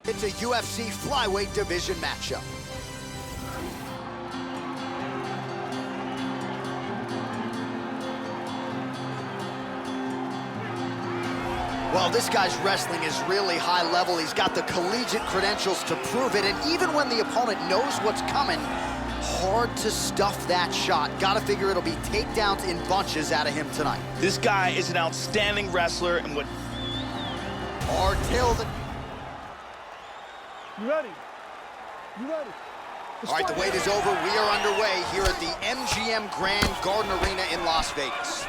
It's a UFC flyweight division matchup. Well, this guy's wrestling is really high level. He's got the collegiate credentials to prove it, and even when the opponent knows what's coming, hard to stuff that shot. Gotta figure it'll be takedowns in bunches out of him tonight. This guy is an outstanding wrestler, and what... Artilled. You ready? You ready? All right, the wait is over. We are underway here at the MGM Grand Garden Arena in Las Vegas.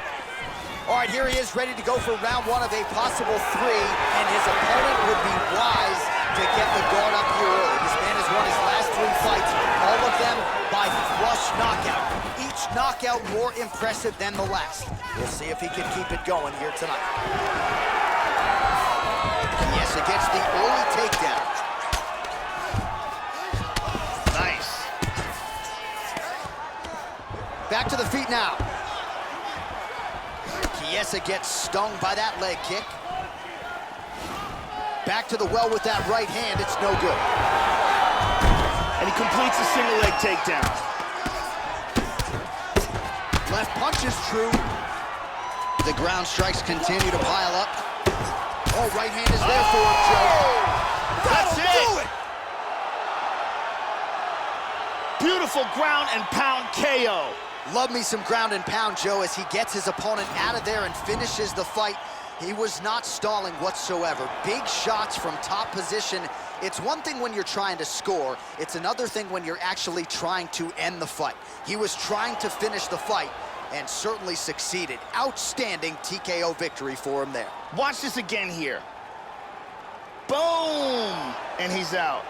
All right, here he is, ready to go for round one of a possible three, and his opponent would be wise to get the guard up here early. This man has won his last three fights, all of them by flush knockout. Each knockout more impressive than the last. We'll see if he can keep it going here tonight. Yes, against the early takedown. Nice. Back to the feet now. Chiesa gets stung by that leg kick. Back to the well with that right hand, it's no good. And he completes a single leg takedown. Left punch is true. The ground strikes continue to pile up. Oh, right hand is there for him, Joe. That's That'll it. do it! Beautiful ground and pound KO. Love me some ground and pound, Joe, as he gets his opponent out of there and finishes the fight. He was not stalling whatsoever. Big shots from top position. It's one thing when you're trying to score. It's another thing when you're actually trying to end the fight. He was trying to finish the fight and certainly succeeded. Outstanding TKO victory for him there. Watch this again here. Boom! And he's out.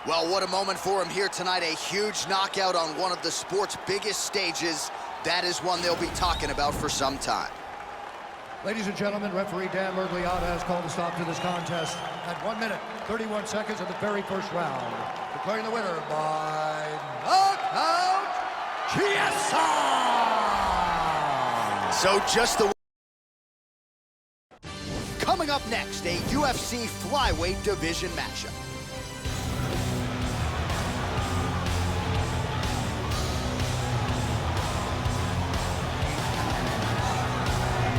Well, what a moment for him here tonight. A huge knockout on one of the sport's biggest stages. That is one they'll be talking about for some time. Ladies and gentlemen, referee Dan Mergliata has called a stop to this contest at 1 minute, 31 seconds of the very first round. Declaring the winner by knockout, Chiesa! So just the... Coming up next, a UFC flyweight division matchup.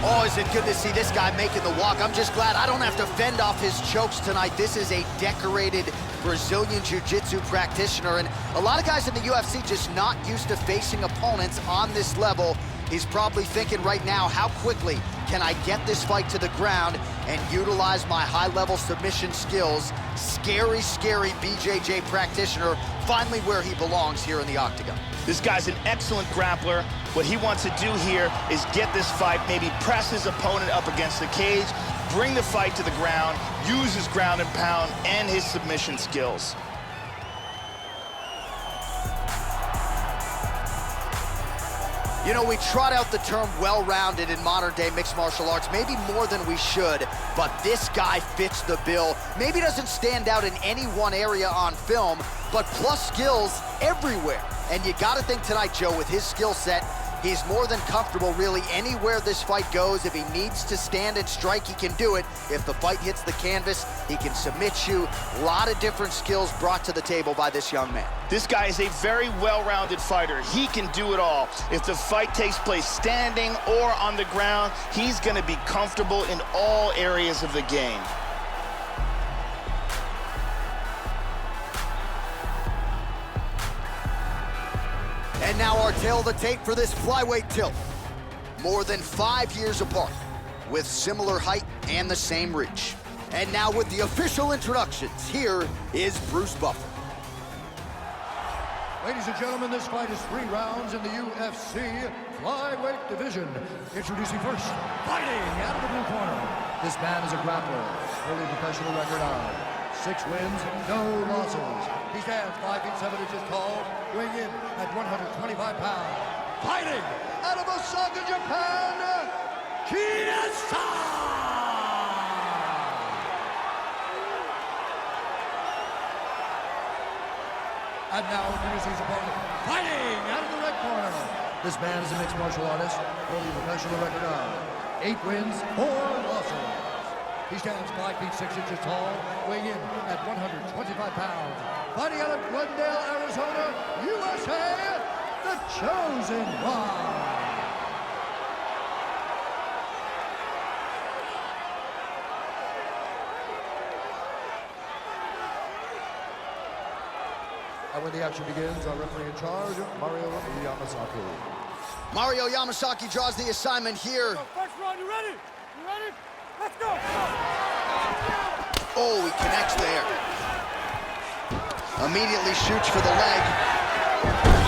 Oh, is it good to see this guy making the walk. I'm just glad I don't have to fend off his chokes tonight. This is a decorated Brazilian Jiu-Jitsu practitioner, and a lot of guys in the UFC just not used to facing opponents on this level. He's probably thinking right now, how quickly can I get this fight to the ground and utilize my high-level submission skills? Scary, scary BJJ practitioner, finally where he belongs here in the octagon. This guy's an excellent grappler. What he wants to do here is get this fight, maybe press his opponent up against the cage, bring the fight to the ground, use his ground and pound and his submission skills. You know, we trot out the term well-rounded in modern-day mixed martial arts, maybe more than we should, but this guy fits the bill. Maybe doesn't stand out in any one area on film, but plus skills everywhere. And you gotta think tonight, Joe, with his skill set, he's more than comfortable really anywhere this fight goes. If he needs to stand and strike, he can do it. If the fight hits the canvas, he can submit you. A lot of different skills brought to the table by this young man. This guy is a very well-rounded fighter. He can do it all. If the fight takes place standing or on the ground, he's gonna be comfortable in all areas of the game. And now our tale of the tape for this flyweight tilt. More than 5 years apart, with similar height and the same reach. And now with the official introductions, here is Bruce Buffer. Ladies and gentlemen, this fight is 3 rounds in the UFC flyweight division. Introducing first, fighting out of the blue corner. This man is a grappler, holding a professional record of 6 wins, no losses. He stands 5 feet 7 inches tall, weighing in at 125 pounds. Fighting out of Osaka, Japan, Chiesa! And now introducing his opponent, fighting out of the red corner. This man is a mixed martial artist, holding a professional record of 8 wins, 4 losses. He stands 5 feet 6 inches tall, weighing in at 125 pounds. Fighting out of Glendale, Arizona, USA, the Chosen One. And when the action begins, our referee in charge, Mario Yamasaki. Mario Yamasaki draws the assignment here. First round, you ready? You ready? Let's go! Oh, he connects there. Immediately shoots for the leg.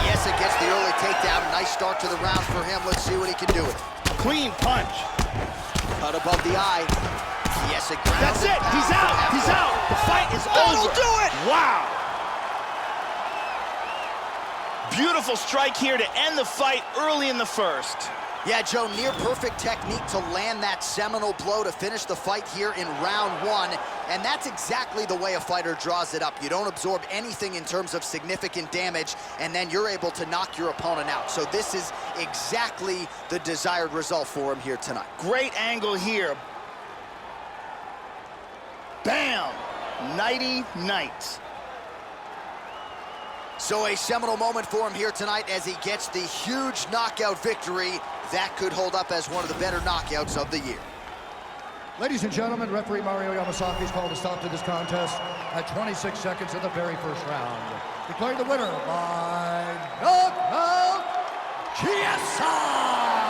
Yes, it gets the early takedown. Nice start to the round for him. Let's see what he can do with it. Clean punch. Cut above the eye. Yes, it grounds. That's it. He's out. He's out. The fight is over. That'll do it. Wow. Beautiful strike here to end the fight early in the first. Yeah, Joe, near perfect technique to land that seminal blow to finish the fight here in round one. And that's exactly the way a fighter draws it up. You don't absorb anything in terms of significant damage, and then you're able to knock your opponent out. So this is exactly the desired result for him here tonight. Great angle here. Bam! Nighty-night. So a seminal moment for him here tonight as he gets the huge knockout victory. That could hold up as one of the better knockouts of the year. Ladies and gentlemen, referee Mario Yamasaki has called a stop to this contest at 26 seconds of the very first round. Declaring the winner by knockout, GSI!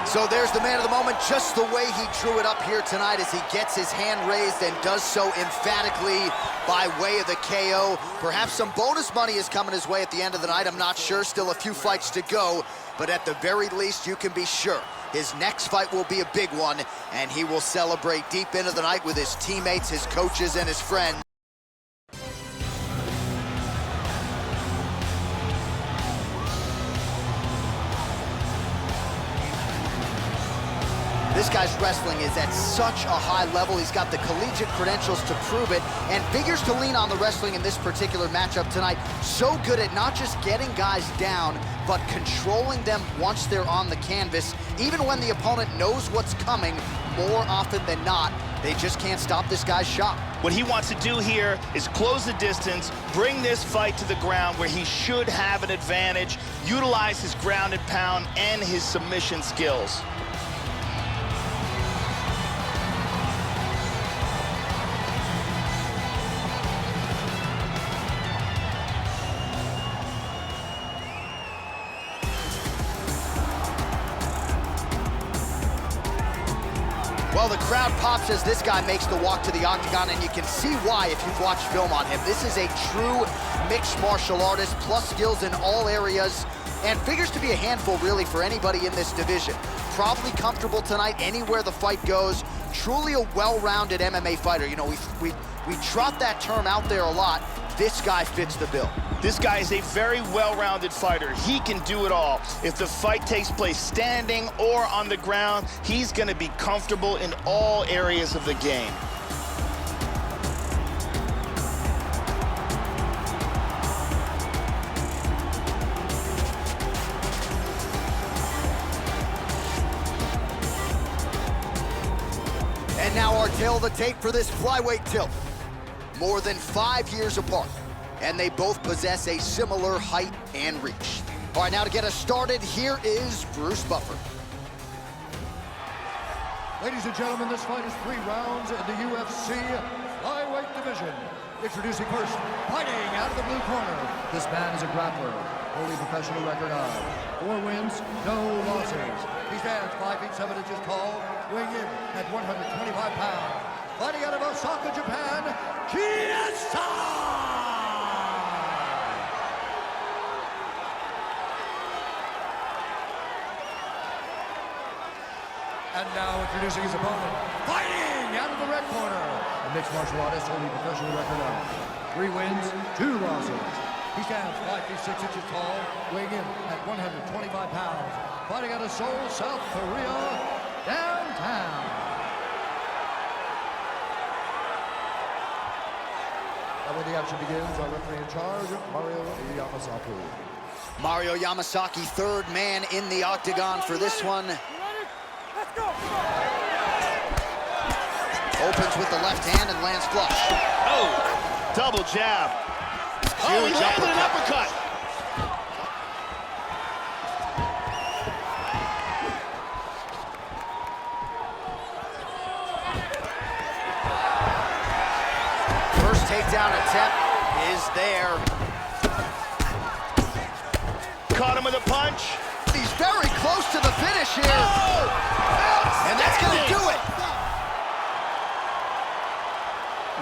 So there's the man of the moment, just the way he drew it up here tonight as he gets his hand raised and does so emphatically by way of the KO. Perhaps some bonus money is coming his way at the end of the night. I'm not sure, still a few fights to go, but at the very least you can be sure his next fight will be a big one, and he will celebrate deep into the night with his teammates, his coaches, and his friends. This guy's wrestling is at such a high level. He's got the collegiate credentials to prove it, and figures to lean on the wrestling in this particular matchup tonight. So good at not just getting guys down, but controlling them once they're on the canvas. Even when the opponent knows what's coming, more often than not, they just can't stop this guy's shot. What he wants to do here is close the distance, bring this fight to the ground where he should have an advantage, utilize his ground and pound and his submission skills. Well, the crowd pops as this guy makes the walk to the octagon, and you can see why if you've watched film on him. This is a true mixed martial artist, plus skills in all areas, and figures to be a handful, really, for anybody in this division. Probably comfortable tonight anywhere the fight goes. Truly a well-rounded MMA fighter. You know, we trot that term out there a lot. This guy fits the bill. This guy is a very well-rounded fighter. He can do it all. If the fight takes place standing or on the ground, he's going to be comfortable in all areas of the game. And now our tail of the tape for this flyweight tilt. More than 5 years apart, and they both possess a similar height and reach. All right, now to get us started, here is Bruce Buffer. Ladies and gentlemen, this fight is 3 rounds in the UFC flyweight division. Introducing first, fighting out of the blue corner. This man is a grappler, holding a professional record of 4 wins, no losses. He stands 5 feet 7 inches tall, weighing in at 125 pounds. Fighting out of Osaka, Japan, GSI! And now introducing his opponent, fighting out of the red corner. A mixed martial artist holding a professional record of 3 wins, 2 losses. He stands 5 feet 6 inches tall, weighing in at 125 pounds. Fighting out of Seoul, South Korea, downtown. And when the action begins, our referee in charge, Mario Yamasaki. Mario Yamasaki, third man in the octagon for this one. You ready? Let's go! Opens with the left hand and lands flush. Oh, double jab. Oh, he Huge landed an uppercut. uppercut. First takedown attempt is there. Caught him with a punch. He's very close to the finish here. Oh, And that's gonna do it.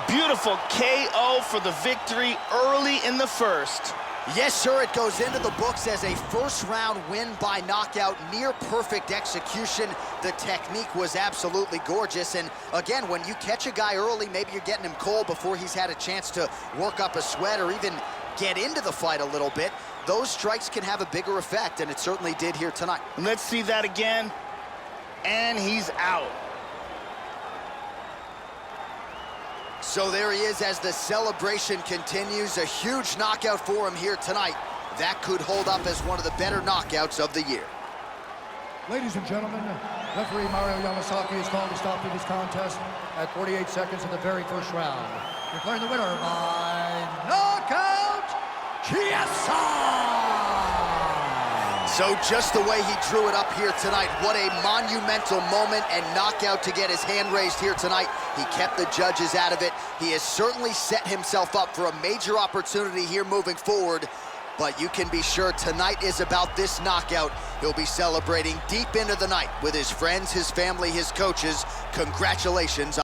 Beautiful KO for the victory early in the first. Yes, sir, it goes into the books as a first-round win by knockout, near-perfect execution. The technique was absolutely gorgeous, and again, when you catch a guy early, maybe you're getting him cold before he's had a chance to work up a sweat or even get into the fight a little bit. Those strikes can have a bigger effect, and it certainly did here tonight. Let's see that again, and he's out. So there he is as the celebration continues. A huge knockout for him here tonight. That could hold up as one of the better knockouts of the year. Ladies and gentlemen, referee Mario Yamasaki is called to stop this contest at 48 seconds of the very first round. Declaring the winner by knockout, Chiesa! So just the way he drew it up here tonight, what a monumental moment and knockout to get his hand raised here tonight. He kept the judges out of it. He has certainly set himself up for a major opportunity here moving forward. But you can be sure tonight is about this knockout. He'll be celebrating deep into the night with his friends, his family, his coaches. Congratulations.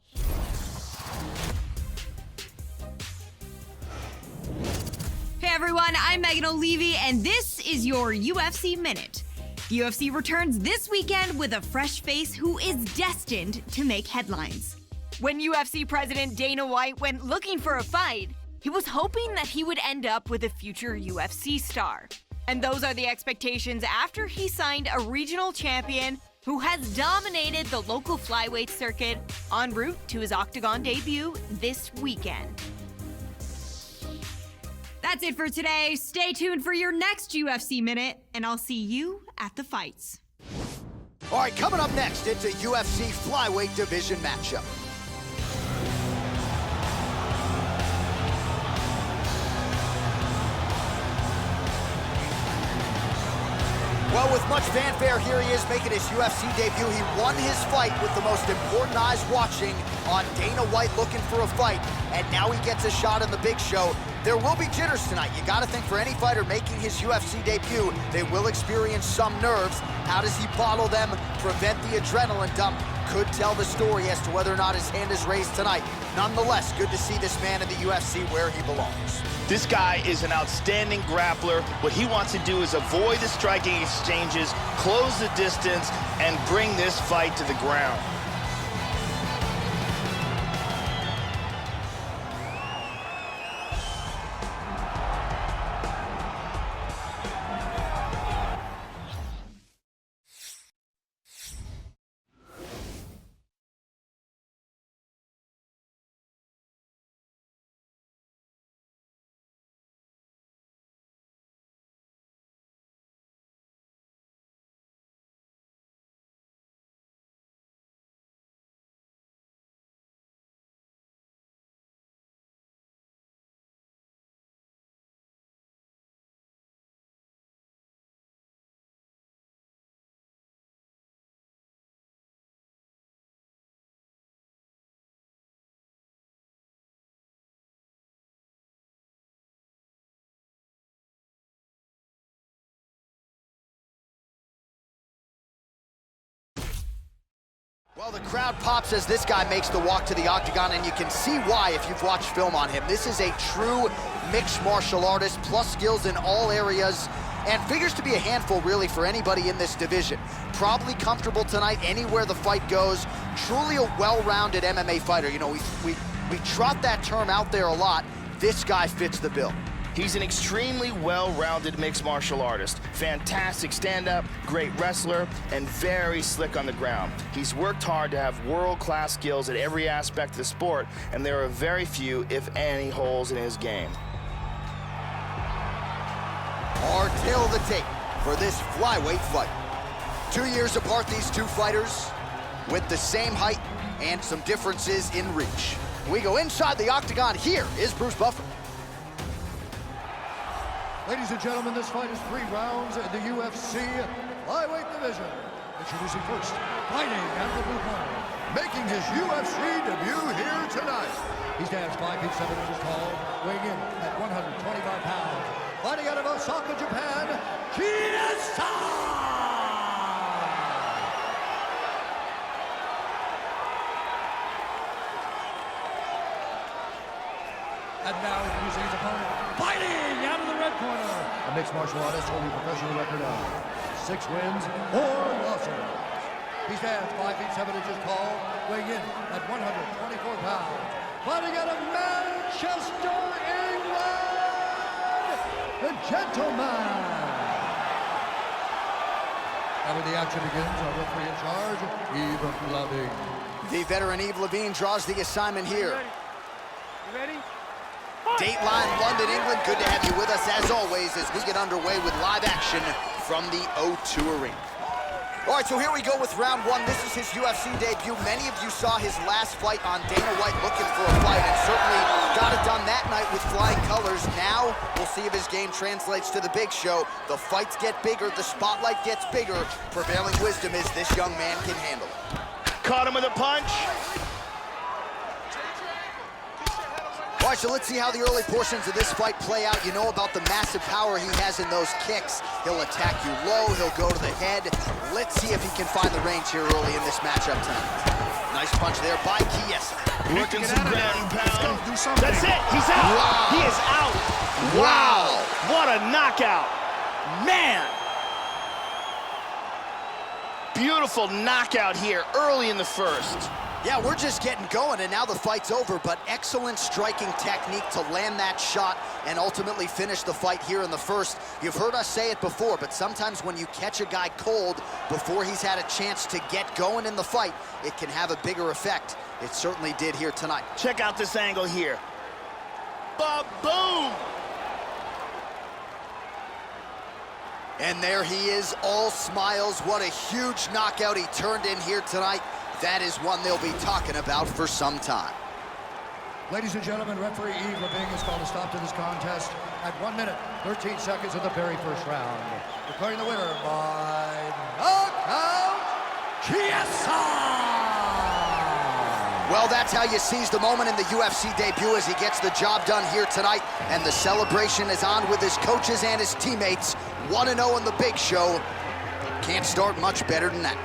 Hey everyone, I'm Megan O'Leary, and this is your UFC Minute. UFC returns this weekend with a fresh face who is destined to make headlines. When UFC President Dana White went looking for a fight, he was hoping that he would end up with a future UFC star. And those are the expectations after he signed a regional champion who has dominated the local flyweight circuit en route to his Octagon debut this weekend. That's it for today. Stay tuned for your next UFC Minute, and I'll see you at the fights. All right, coming up next, it's a UFC flyweight division matchup. Well, with much fanfare, here he is making his UFC debut. He won his fight with the most important eyes watching on Dana White looking for a fight, and now he gets a shot in the big show. There will be jitters tonight. You got to think for any fighter making his UFC debut, they will experience some nerves. How does he bottle them, prevent the adrenaline dump? Could tell the story as to whether or not his hand is raised tonight. Nonetheless, good to see this man in the UFC where he belongs. This guy is an outstanding grappler. What he wants to do is avoid the striking exchanges, close the distance, and bring this fight to the ground. Well, the crowd pops as this guy makes the walk to the octagon, and you can see why if you've watched film on him. This is a true mixed martial artist, plus skills in all areas, and figures to be a handful, really, for anybody in this division. Probably comfortable tonight anywhere the fight goes. Truly a well-rounded MMA fighter. You know, we trot that term out there a lot. This guy fits the bill. He's an extremely well-rounded mixed martial artist. Fantastic stand-up, great wrestler, and very slick on the ground. He's worked hard to have world-class skills at every aspect of the sport, and there are very few, if any, holes in his game. Our tail of the tape for this flyweight fight. 2 years apart, these two fighters, with the same height and some differences in reach. We go inside the octagon. Here is Bruce Buffer. Ladies and gentlemen, this fight is 3 rounds in the UFC flyweight division. Introducing first, fighting out of the blue corner, making his UFC debut here tonight. He stands 5 feet 7 inches tall, weighing in at 125 pounds. Fighting out of Osaka, Japan, Chiesa! And now introducing his opponent, fighting out of the red corner, a mixed martial artist holding a professional record of 6 wins, 4 losses. He stands 5 feet 7 inches tall, weighing in at 124 pounds. Fighting out of Manchester, England, the gentleman. And when the action begins, our referee in charge, Yves Loving. The veteran Yves Levine draws the assignment here. You ready? Dateline, London, England. Good to have you with us as always as we get underway with live action from the O2 Arena. All right, so here we go with round 1. This is his UFC debut. Many of you saw his last fight on Dana White looking for a fight, and certainly got it done that night with flying colors. Now we'll see if his game translates to the big show. The fights get bigger, the spotlight gets bigger. Prevailing wisdom is this young man can handle it. Caught him with a punch. All right, so let's see how the early portions of this fight play out. You know about the massive power he has in those kicks. He'll attack you low, he'll go to the head. Let's see if he can find the range here early in this matchup tonight. Nice punch there by Chiesa. Working some ground and pound. Do something. That's it, he's out. Wow. He is out. Wow. What a knockout. Man. Beautiful knockout here early in the first. Yeah, we're just getting going, and now the fight's over, but excellent striking technique to land that shot and ultimately finish the fight here in the first. You've heard us say it before, but sometimes when you catch a guy cold before he's had a chance to get going in the fight, it can have a bigger effect. It certainly did here tonight. Check out this angle here. Ba-boom! And there he is, all smiles. What a huge knockout he turned in here tonight. That is one they'll be talking about for some time. Ladies and gentlemen, referee Yves Levine has called a stop to this contest at 1 minute, 13 seconds of the very first round. Declaring the winner by knockout, Chiesa! Well, that's how you seize the moment in the UFC debut as he gets the job done here tonight. And the celebration is on with his coaches and his teammates. 1-0 in the big show. Can't start much better than that.